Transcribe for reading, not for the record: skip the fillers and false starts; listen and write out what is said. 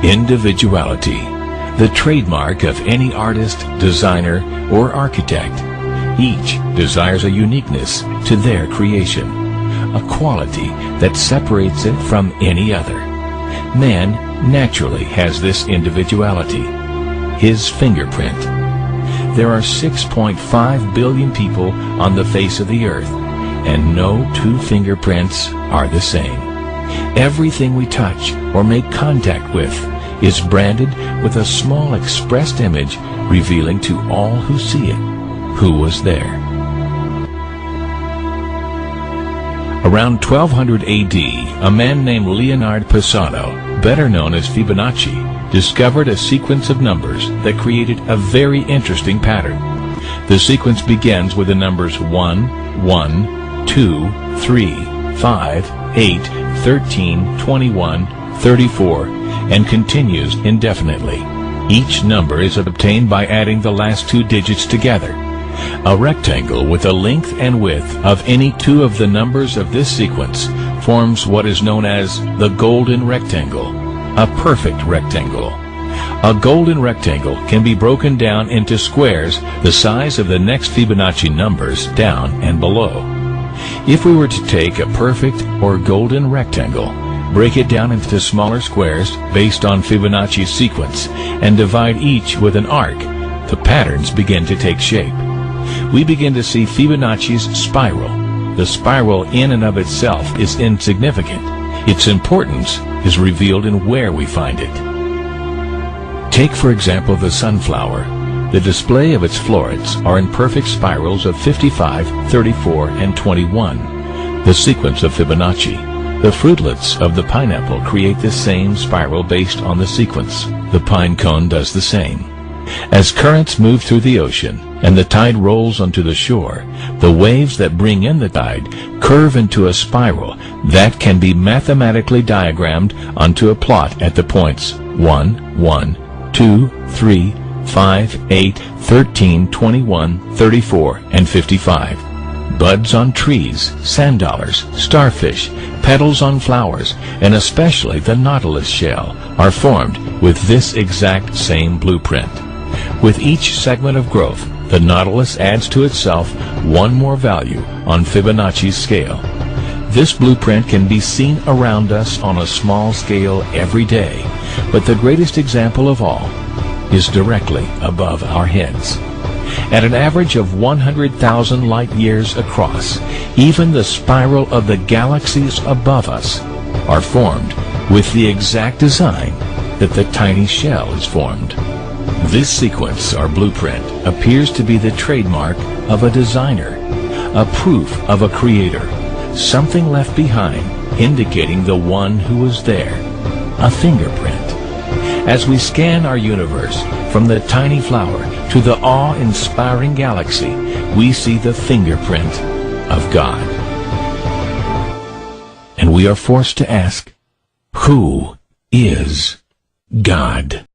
Individuality, the trademark of any artist, designer, or architect. Each desires a uniqueness to their creation, a quality that separates it from any other. Man naturally has this individuality, his fingerprint. There are 6.5 billion people on the face of the earth, and no two fingerprints are the same. Everything we touch or make contact with is branded with a small expressed image revealing to all who see it who was there. Around 1200 AD, a man named Leonardo Pisano, better known as Fibonacci, discovered a sequence of numbers that created a very interesting pattern. The sequence begins with the numbers 1, 1, 2, 3, 5, 8, 13, 21, 34, and continues indefinitely. Each number is obtained by adding the last two digits together. A rectangle with a length and width of any two of the numbers of this sequence forms what is known as the golden rectangle, a perfect rectangle. A golden rectangle can be broken down into squares the size of the next Fibonacci numbers down and below. If we were to take a perfect or golden rectangle, break it down into smaller squares based on Fibonacci's sequence, and divide each with an arc, the patterns begin to take shape. We begin to see Fibonacci's spiral. The spiral in and of itself is insignificant. Its importance is revealed in where we find it. Take, for example, the sunflower. The display of its florets are in perfect spirals of 55, 34, and 21, the sequence of Fibonacci. The fruitlets of the pineapple create the same spiral based on the sequence. The pine cone does the same. As currents move through the ocean and the tide rolls onto the shore, the waves that bring in the tide curve into a spiral that can be mathematically diagrammed onto a plot at the points 1, 1, 2, 3, 5, 8, 13, 21, 34, and 55. Buds on trees, sand dollars, starfish, petals on flowers, and especially the nautilus shell are formed with this exact same blueprint. With each segment of growth, the nautilus adds to itself one more value on Fibonacci's scale. This blueprint can be seen around us on a small scale every day, but the greatest example of all is directly above our heads. At an average of 100,000 light years across, even the spiral of the galaxies above us are formed with the exact design that the tiny shell is formed. This sequence or blueprint appears to be the trademark of a designer, a proof of a creator, something left behind indicating the one who was there, a fingerprint. As we scan our universe from the tiny flower to the awe-inspiring galaxy, we see the fingerprint of God. And we are forced to ask, who is God?